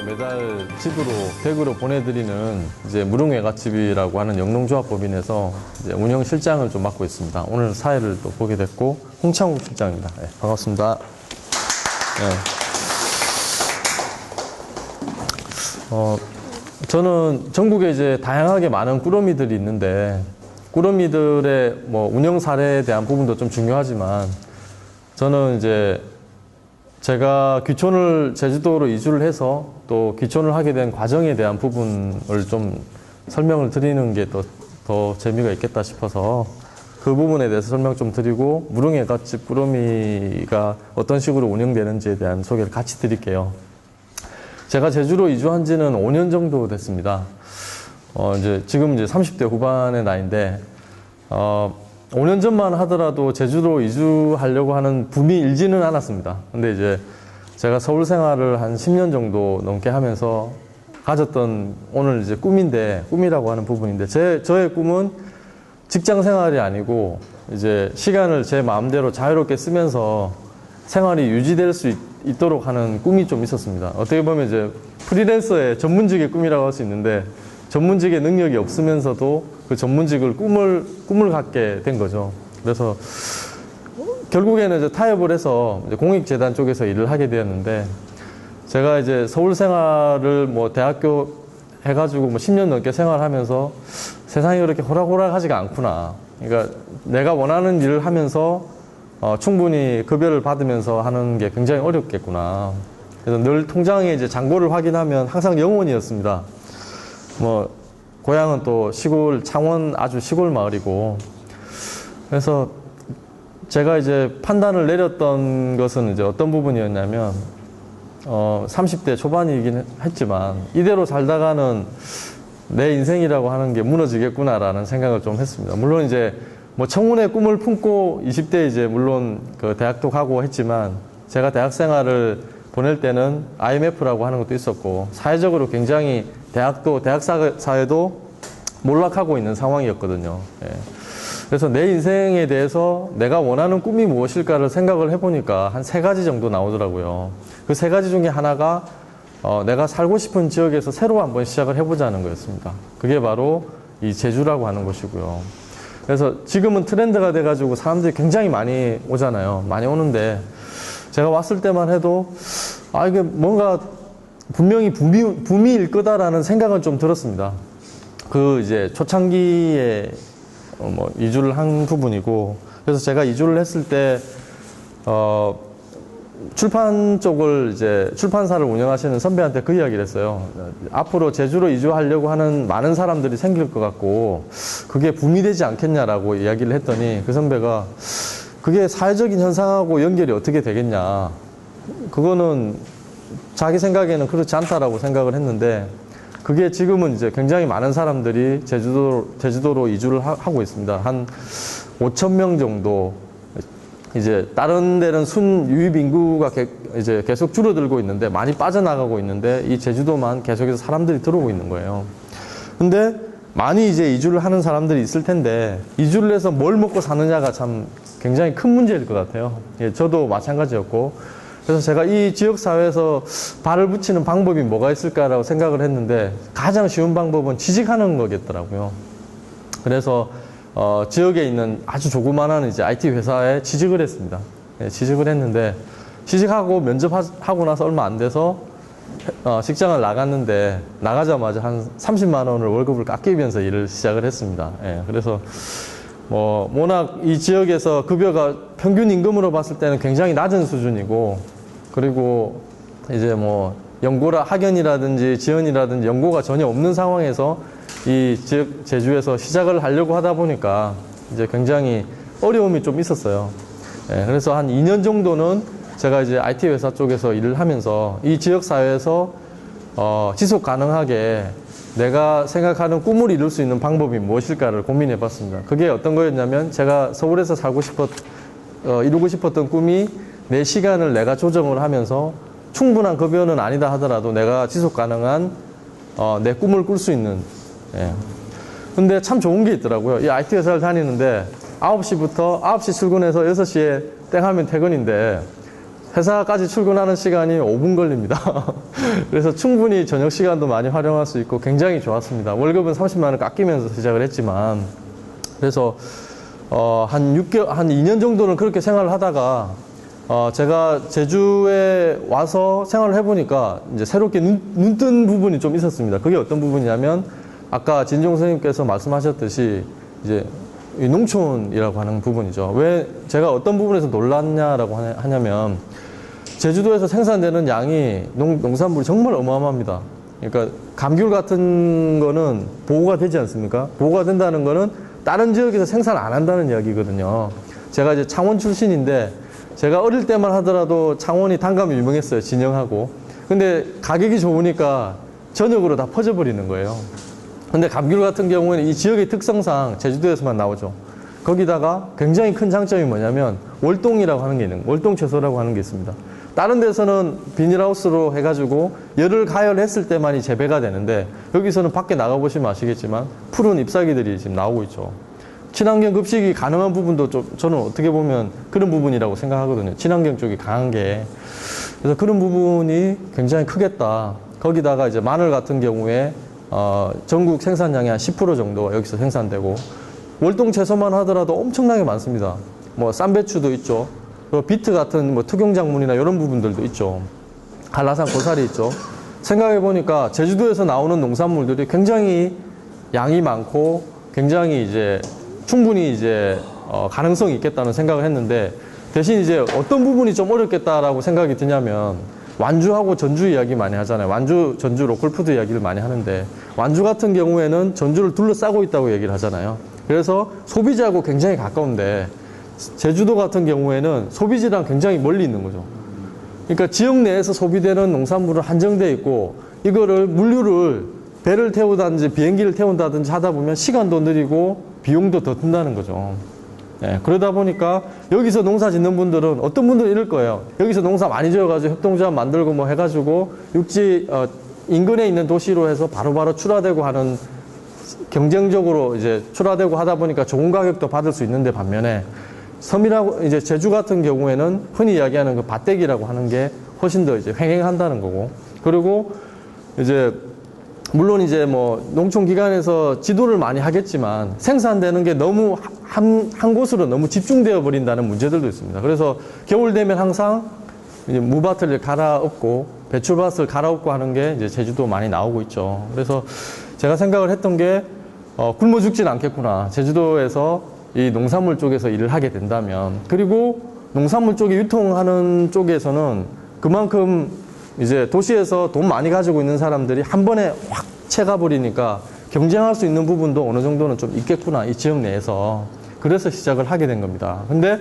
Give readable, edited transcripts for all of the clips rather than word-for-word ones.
매달 집으로 100으로 보내드리는 이제 무릉외갓집이라고 하는 영농조합법인에서 이제 운영실장을 좀 맡고 있습니다. 오늘 사회를 또 보게 됐고 홍창욱 실장입니다. 네, 반갑습니다. 네. 저는 전국에 이제 다양하게 많은 꾸러미들이 있는데 꾸러미들의 뭐 운영 사례에 대한 부분도 좀 중요하지만 저는 이제 제가 귀촌을 제주도로 이주를 해서 또 귀촌을 하게 된 과정에 대한 부분을 좀 설명을 드리는 게 더 재미가 있겠다 싶어서 그 부분에 대해서 설명 좀 드리고 무릉외갓집 꾸러미가 어떤 식으로 운영되는지에 대한 소개를 같이 드릴게요. 제가 제주로 이주한 지는 5년 정도 됐습니다. 지금 이제 30대 후반의 나이인데 5년 전만 하더라도 제주도 이주하려고 하는 붐이 일지는 않았습니다. 근데 이제 제가 서울 생활을 한 10년 정도 넘게 하면서 가졌던 오늘 이제 꿈이라고 하는 부분인데 저의 꿈은 직장 생활이 아니고 이제 시간을 제 마음대로 자유롭게 쓰면서 생활이 유지될 수 있도록 하는 꿈이 좀 있었습니다. 어떻게 보면 이제 프리랜서의 전문직의 꿈이라고 할 수 있는데 전문직의 능력이 없으면서도 그 전문직을 꿈을 갖게 된 거죠. 그래서 결국에는 이제 타협을 해서 이제 공익재단 쪽에서 일을 하게 되었는데 제가 이제 서울 생활을 뭐 대학교 해가지고 뭐 10년 넘게 생활하면서 세상이 그렇게 호락호락하지가 않구나. 그러니까 내가 원하는 일을 하면서 충분히 급여를 받으면서 하는 게 굉장히 어렵겠구나. 그래서 늘 통장에 이제 잔고를 확인하면 항상 0원이었습니다. 뭐 고향은 또 시골 창원 아주 시골 마을이고 그래서 제가 이제 판단을 내렸던 것은 이제 어떤 부분이었냐면 30대 초반이긴 했지만 이대로 살다가는 내 인생이라고 하는 게 무너지겠구나라는 생각을 좀 했습니다. 물론 이제 뭐 청운의 꿈을 품고 20대 이제 물론 그 대학도 가고 했지만 제가 대학 생활을 보낼 때는 IMF라고 하는 것도 있었고 사회적으로 굉장히 대학 사회도 몰락하고 있는 상황이었거든요. 예. 그래서 내 인생에 대해서 내가 원하는 꿈이 무엇일까를 생각을 해보니까 한 3가지 정도 나오더라고요. 그 3가지 중에 하나가 내가 살고 싶은 지역에서 새로 한번 시작을 해보자는 거였습니다. 그게 바로 이 제주라고 하는 곳이고요. 그래서 지금은 트렌드가 돼가지고 사람들이 굉장히 많이 오잖아요. 많이 오는데 제가 왔을 때만 해도 이게 뭔가 분명히 붐이일 거다라는 생각은 좀 들었습니다. 그 이제 초창기에 이주를 한 부분이고 그래서 제가 이주를 했을 때 출판 쪽을 이제 출판사를 운영하시는 선배한테 그 이야기를 했어요. 앞으로 제주로 이주하려고 하는 많은 사람들이 생길 것 같고 그게 붐이 되지 않겠냐라고 이야기를 했더니 그 선배가 그게 사회적인 현상하고 연결이 어떻게 되겠냐. 그거는 자기 생각에는 그렇지 않다라고 생각을 했는데 그게 지금은 이제 굉장히 많은 사람들이 제주도로 이주를 하고 있습니다. 한 5,000명 정도. 이제 다른 데는 순유입 인구가 이제 계속 줄어들고 있는데 많이 빠져나가고 있는데 이 제주도만 계속해서 사람들이 들어오고 있는 거예요. 근데 많이 이제 이주를 하는 사람들이 있을 텐데 이주를 해서 뭘 먹고 사느냐가 참 굉장히 큰 문제일 것 같아요. 예, 저도 마찬가지였고 그래서 제가 이 지역사회에서 발을 붙이는 방법이 뭐가 있을까라고 생각을 했는데 가장 쉬운 방법은 취직하는 거겠더라고요. 그래서 지역에 있는 아주 조그만한 이제 IT 회사에 취직을 했습니다. 예, 취직을 했는데 취직하고 면접하고 나서 얼마 안 돼서 직장을 나갔는데 나가자마자 한 30만 원을 월급을 깎이면서 일을 시작을 했습니다. 예, 그래서 워낙 이 지역에서 급여가 평균 임금으로 봤을 때는 굉장히 낮은 수준이고 그리고 이제 학연이라든지 지원이라든지 연고가 전혀 없는 상황에서 이 지역 제주에서 시작을 하려고 하다 보니까 이제 굉장히 어려움이 좀 있었어요. 예, 그래서 한 2년 정도는 제가 이제 IT 회사 쪽에서 일을 하면서 이 지역 사회에서 지속 가능하게 내가 생각하는 꿈을 이룰 수 있는 방법이 무엇일까를 고민해 봤습니다. 그게 어떤 거였냐면 제가 서울에서 이루고 싶었던 꿈이 내 시간을 내가 조정을 하면서 충분한 급여는 아니다 하더라도 내가 지속 가능한 내 꿈을 꿀 수 있는 근데 참 좋은 게 있더라고요. 이 IT 회사를 다니는데 9시 출근해서 6시에 땡 하면 퇴근인데 회사까지 출근하는 시간이 5분 걸립니다. 그래서 충분히 저녁 시간도 많이 활용할 수 있고 굉장히 좋았습니다. 월급은 30만 원 깎이면서 시작을 했지만, 그래서 한 2년 정도는 그렇게 생활을 하다가 제가 제주에 와서 생활을 해보니까 이제 새롭게 눈 뜬 부분이 좀 있었습니다. 그게 어떤 부분이냐면 아까 진종 선생님께서 말씀하셨듯이 이제 이 농촌이라고 하는 부분이죠. 왜 제가 어떤 부분에서 놀랐냐라고 하냐면 제주도에서 생산되는 양이 농산물이 정말 어마어마합니다. 그러니까 감귤 같은 거는 보호가 되지 않습니까? 보호가 된다는 거는 다른 지역에서 생산 안 한다는 이야기거든요. 제가 이제 창원 출신인데 제가 어릴 때만 하더라도 창원이 단감이 유명했어요. 진영하고. 근데 가격이 좋으니까 전역으로 다 퍼져버리는 거예요. 근데 감귤 같은 경우에는 이 지역의 특성상 제주도에서만 나오죠. 거기다가 굉장히 큰 장점이 뭐냐면 월동이라고 하는 게 있는 거예요. 월동 채소라고 하는 게 있습니다. 다른 데서는 비닐하우스로 해가지고 열을 가열했을 때만이 재배가 되는데 여기서는 밖에 나가보시면 아시겠지만 푸른 잎사귀들이 지금 나오고 있죠. 친환경 급식이 가능한 부분도 좀 저는 어떻게 보면 그런 부분이라고 생각하거든요. 친환경 쪽이 강한 게. 그래서 그런 부분이 굉장히 크겠다. 거기다가 이제 마늘 같은 경우에 전국 생산량의 한 10% 정도가 여기서 생산되고 월동 채소만 하더라도 엄청나게 많습니다. 뭐 쌈배추도 있죠. 그리고 비트 같은 뭐 특용작물이나 이런 부분들도 있죠. 한라산 고사리 있죠. 생각해 보니까 제주도에서 나오는 농산물들이 굉장히 양이 많고 굉장히 이제 충분히 이제 가능성이 있겠다는 생각을 했는데 대신 이제 어떤 부분이 좀 어렵겠다라고 생각이 드냐면 완주하고 전주 이야기 많이 하잖아요. 완주, 전주 로컬푸드 이야기를 많이 하는데 완주 같은 경우에는 전주를 둘러싸고 있다고 얘기를 하잖아요. 그래서 소비지하고 굉장히 가까운데 제주도 같은 경우에는 소비지랑 굉장히 멀리 있는 거죠. 그러니까 지역 내에서 소비되는 농산물은 한정되어 있고 이거를 물류를 배를 태우다든지 비행기를 태운다든지 하다 보면 시간도 느리고 비용도 더 든다는 거죠. 예, 그러다 보니까 여기서 농사 짓는 분들은 어떤 분들은 이럴 거예요. 여기서 농사 많이 지어가지고 협동조합 만들고 뭐 해가지고 육지 인근에 있는 도시로 해서 바로바로 출하되고 하는 경쟁적으로 이제 출하되고 하다 보니까 좋은 가격도 받을 수 있는데 반면에 섬이라고 이제 제주 같은 경우에는 흔히 이야기하는 그 밭대기라고 하는 게 훨씬 더 이제 횡행한다는 거고 그리고 이제 물론 이제 뭐 농촌기관에서 지도를 많이 하겠지만 생산되는 게 너무 한 곳으로 너무 집중되어 버린다는 문제들도 있습니다. 그래서 겨울 되면 항상 이제 무밭을 갈아엎고 배출밭을 갈아엎고 하는 게 이제 제주도 많이 나오고 있죠. 그래서 제가 생각을 했던 게 굶어 죽진 않겠구나. 제주도에서 이 농산물 쪽에서 일을 하게 된다면 그리고 농산물 쪽이 유통하는 쪽에서는 그만큼 이제 도시에서 돈 많이 가지고 있는 사람들이 한 번에 확 채가 버리니까 경쟁할 수 있는 부분도 어느 정도는 좀 있겠구나 이 지역 내에서 그래서 시작을 하게 된 겁니다. 근데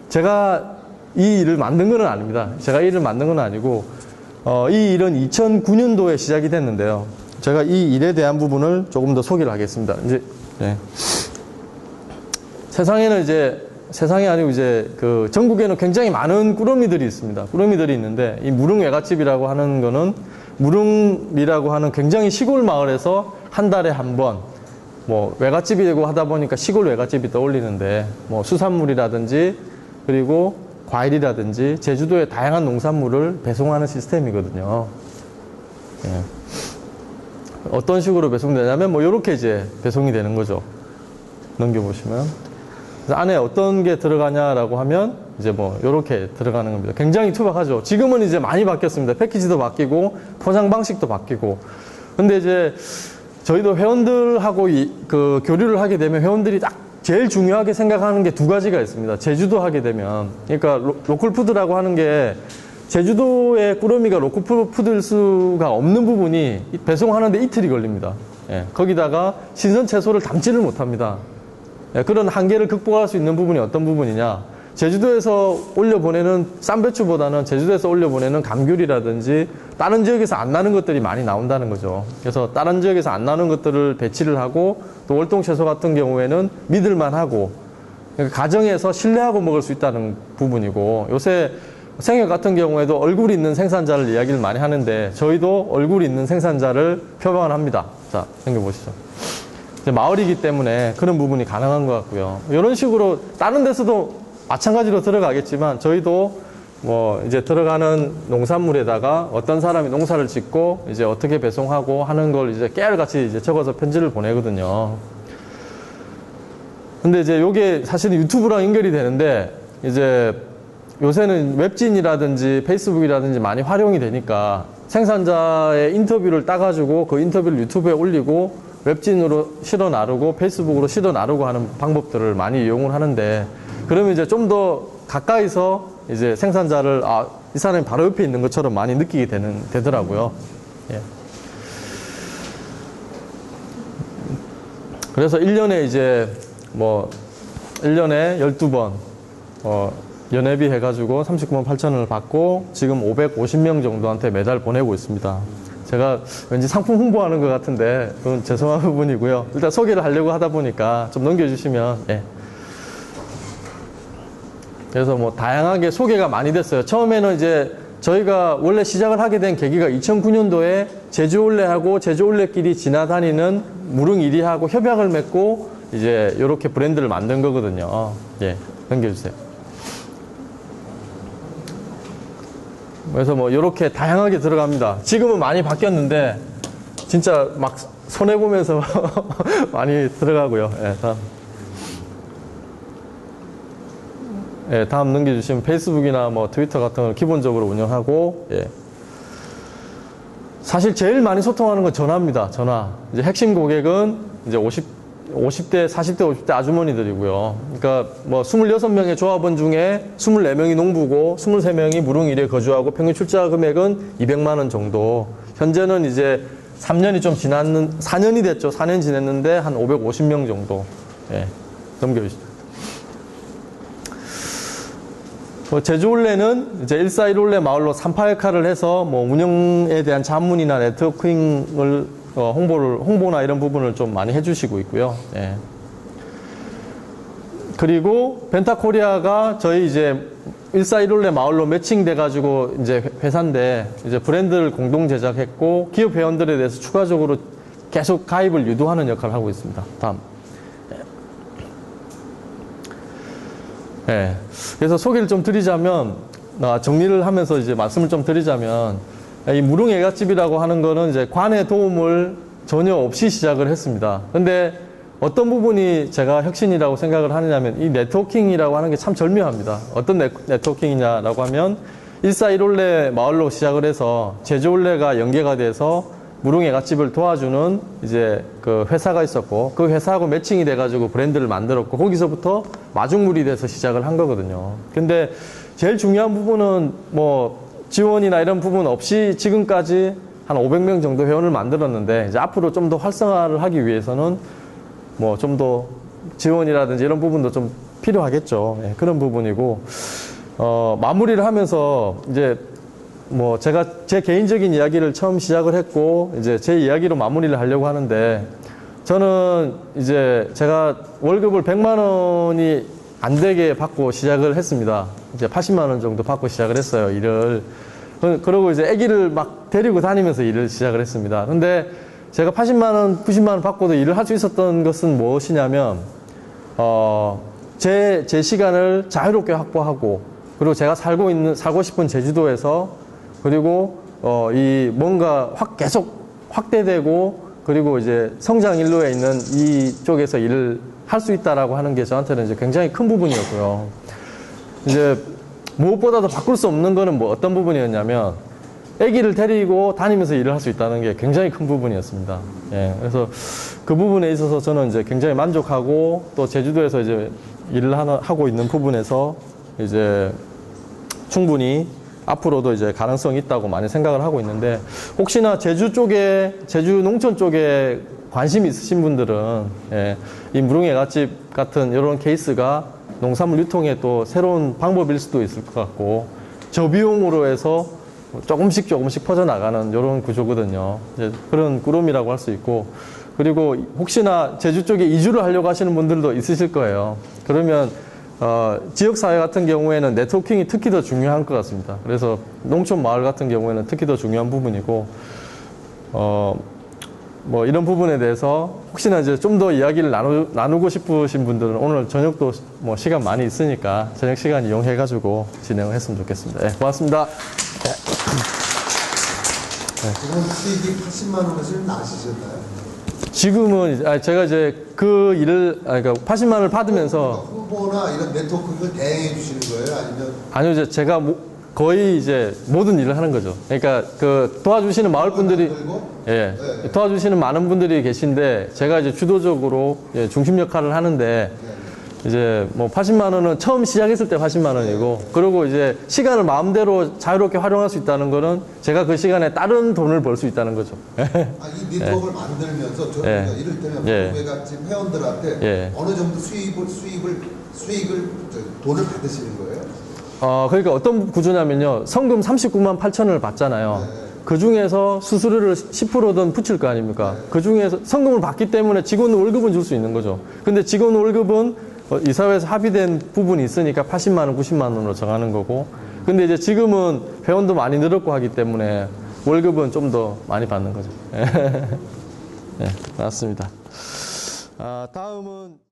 제가 이 일을 만든 건 아닙니다. 제가 이 일을 만든 건 아니고 이 일은 2009년도에 시작이 됐는데요. 제가 이 일에 대한 부분을 조금 더 소개를 하겠습니다. 이제 네. 세상이 아니고 이제 그 전국에는 굉장히 많은 꾸러미들이 있습니다. 꾸러미들이 있는데 이 무릉 외갓집이라고 하는 거는 무릉이라고 하는 굉장히 시골 마을에서 한 달에 한 번 뭐 외갓집이 되고 하다 보니까 시골 외갓집이 떠올리는데 뭐 수산물이라든지 그리고 과일이라든지 제주도의 다양한 농산물을 배송하는 시스템이거든요. 예. 어떤 식으로 배송되냐면 뭐 이렇게 이제 배송이 되는 거죠. 넘겨보시면. 그래서 안에 어떤 게 들어가냐라고 하면 이제 뭐 이렇게 들어가는 겁니다. 굉장히 투박하죠. 지금은 이제 많이 바뀌었습니다. 패키지도 바뀌고 포장 방식도 바뀌고. 근데 이제 저희도 회원들하고 그 교류를 하게 되면 회원들이 딱 제일 중요하게 생각하는 게 두 가지가 있습니다. 제주도 하게 되면 그러니까 로컬푸드라고 하는 게 제주도의 꾸러미가 로컬푸드일 수가 없는 부분이 배송하는데 이틀이 걸립니다. 예, 거기다가 신선 채소를 담지를 못합니다. 예, 그런 한계를 극복할 수 있는 부분이 어떤 부분이냐? 제주도에서 올려보내는 쌈배추보다는 제주도에서 올려보내는 감귤이라든지 다른 지역에서 안 나는 것들이 많이 나온다는 거죠. 그래서 다른 지역에서 안 나는 것들을 배치를 하고 또 월동 채소 같은 경우에는 믿을만하고 그러니까 가정에서 신뢰하고 먹을 수 있다는 부분이고 요새 생협 같은 경우에도 얼굴 있는 생산자를 이야기를 많이 하는데 저희도 얼굴 있는 생산자를 표방을 합니다. 자, 생겨보시죠. 마을이기 때문에 그런 부분이 가능한 것 같고요. 이런 식으로 다른 데서도 마찬가지로 들어가겠지만 저희도 뭐 이제 들어가는 농산물에다가 어떤 사람이 농사를 짓고 이제 어떻게 배송하고 하는 걸 이제 깨알같이 이제 적어서 편지를 보내거든요. 근데 이제 요게 사실은 유튜브랑 연결이 되는데 이제 요새는 웹진이라든지 페이스북이라든지 많이 활용이 되니까 생산자의 인터뷰를 따가지고 그 인터뷰를 유튜브에 올리고 웹진으로 실어 나르고 페이스북으로 실어 나르고 하는 방법들을 많이 이용을 하는데, 그러면 이제 좀 더 가까이서 이제 생산자를 이 사람이 바로 옆에 있는 것처럼 많이 느끼게 되더라고요. 예. 그래서 1년에 이제 뭐 1년에 12번 연회비 해가지고 39만 8천원을 받고 지금 550명 정도한테 매달 보내고 있습니다. 제가 왠지 상품 홍보하는 것 같은데 그건 죄송한 부분이고요. 일단 소개를 하려고 하다 보니까 좀 넘겨주시면. 예. 그래서 뭐 다양하게 소개가 많이 됐어요. 처음에는 이제 저희가 원래 시작을 하게 된 계기가 2009년도에 제주올레하고 제주올레끼리 지나다니는 무릉1위하고 협약을 맺고 이제 이렇게 브랜드를 만든 거거든요. 예, 넘겨주세요. 그래서 뭐 이렇게 다양하게 들어갑니다. 지금은 많이 바뀌었는데 진짜 막 손해보면서 많이 들어가고요. 예, 다음. 예, 다음 넘겨주시면 페이스북이나 뭐 트위터 같은 걸 기본적으로 운영하고, 예. 사실 제일 많이 소통하는 건 전화입니다. 전화. 이제 핵심 고객은 이제 50대, 40대, 50대 아주머니들이고요. 그러니까 뭐 26명의 조합원 중에 24명이 농부고 23명이 무릉1위에 거주하고 평균 출자 금액은 200만 원 정도. 현재는 이제 3년이 좀 4년이 됐죠. 4년 지냈는데 한 550명 정도. 예. 넘겨주시죠. 제주올레는 이제 141올레 마을로 3파 역할을 해서 뭐 운영에 대한 자문이나 네트워킹을 홍보나 이런 부분을 좀 많이 해주시고 있고요. 예. 그리고 벤타코리아가 저희 이제 141올레 마을로 매칭돼가지고 이제 회사인데 이제 브랜드를 공동 제작했고 기업 회원들에 대해서 추가적으로 계속 가입을 유도하는 역할을 하고 있습니다. 다음. 예. 그래서 소개를 좀 드리자면, 정리를 하면서 이제 말씀을 좀 드리자면, 이 무릉애갓집이라고 하는 거는 이제 관의 도움을 전혀 없이 시작을 했습니다. 근데 어떤 부분이 제가 혁신이라고 생각을 하느냐면, 이 네트워킹이라고 하는 게 참 절묘합니다. 어떤 네트워킹이냐라고 하면, 141올레 마을로 시작을 해서 제주올레가 연계가 돼서 무릉애갓집을 도와주는 이제 그 회사가 있었고, 그 회사하고 매칭이 돼가지고 브랜드를 만들었고, 거기서부터 마중물이 돼서 시작을 한 거거든요. 근데 제일 중요한 부분은 뭐 지원이나 이런 부분 없이 지금까지 한 500명 정도 회원을 만들었는데, 이제 앞으로 좀 더 활성화를 하기 위해서는 뭐 좀 더 지원이라든지 이런 부분도 좀 필요하겠죠. 예, 그런 부분이고, 마무리를 하면서 이제 뭐 제가 제 개인적인 이야기를 처음 시작을 했고 이제 제 이야기로 마무리를 하려고 하는데, 저는 이제 제가 월급을 100만 원이 안 되게 받고 시작을 했습니다. 이제 80만 원 정도 받고 시작을 했어요, 일을. 그러고 이제 아기를 막 데리고 다니면서 일을 시작을 했습니다. 근데 제가 80만 원, 90만 원 받고도 일을 할 수 있었던 것은 무엇이냐면, 제 시간을 자유롭게 확보하고, 그리고 제가 살고 싶은 제주도에서, 그리고 이 뭔가 계속 확대되고, 그리고 이제 성장 일로에 있는 이쪽에서 일을 할 수 있다라고 하는 게 저한테는 이제 굉장히 큰 부분이었고요. 이제 무엇보다도 바꿀 수 없는 거는 뭐 어떤 부분이었냐면, 아기를 데리고 다니면서 일을 할 수 있다는 게 굉장히 큰 부분이었습니다. 예, 그래서 그 부분에 있어서 저는 이제 굉장히 만족하고, 또 제주도에서 이제 일을 하고 있는 부분에서 이제 충분히 앞으로도 이제 가능성이 있다고 많이 생각을 하고 있는데, 혹시나 제주 농촌 쪽에 관심이 있으신 분들은, 예, 이 무릉애갓집 같은 이런 케이스가 농산물 유통의 또 새로운 방법일 수도 있을 것 같고, 저비용으로 해서 조금씩 퍼져나가는 이런 구조거든요. 이제 그런 꾸러미라고 할 수 있고, 그리고 혹시나 제주 쪽에 이주를 하려고 하시는 분들도 있으실 거예요. 그러면 지역사회 같은 경우에는 네트워킹이 특히 더 중요한 것 같습니다. 그래서 농촌 마을 같은 경우에는 특히 더 중요한 부분이고, 뭐 이런 부분에 대해서 혹시나 이제 좀 더 이야기를 나누고 싶으신 분들은 오늘 저녁도 뭐 시간 많이 있으니까 저녁 시간 이용해가지고 진행을 했으면 좋겠습니다. 네, 고맙습니다. 지금 수익이 80만 원을 나시셨나요? 지금은 제가 이제 그 일을 그러니까 80만 원을 받으면서 홍보나 이런 네트워크 이걸 대행해 주시는 거예요? 아니면 아니요, 이제 제가 거의 이제 모든 일을 하는 거죠. 그러니까 그 도와주시는 마을 분들이 예, 도와주시는 많은 분들이 계신데 제가 이제 주도적으로 중심 역할을 하는데 이제 뭐 80만 원은 처음 시작했을 때 80만 원이고 그리고 이제 시간을 마음대로 자유롭게 활용할 수 있다는 거는 제가 그 시간에 다른 돈을 벌 수 있다는 거죠. 이 네트워크를 만들면서 저희가 이를테면 구매같이 회원들한테 어느 정도 수익을 돈을 받으시는 거예요? 그러니까 어떤 구조냐면요. 성금 39만 8천을 받잖아요. 그 중에서 수수료를 10%든 붙일 거 아닙니까? 그 중에서 성금을 받기 때문에 직원 월급은 줄 수 있는 거죠. 근데 직원 월급은 이사회에서 합의된 부분이 있으니까 80만 원, 90만 원으로 정하는 거고. 근데 이제 지금은 회원도 많이 늘었고 하기 때문에 월급은 좀 더 많이 받는 거죠. 네, 맞습니다. 다음은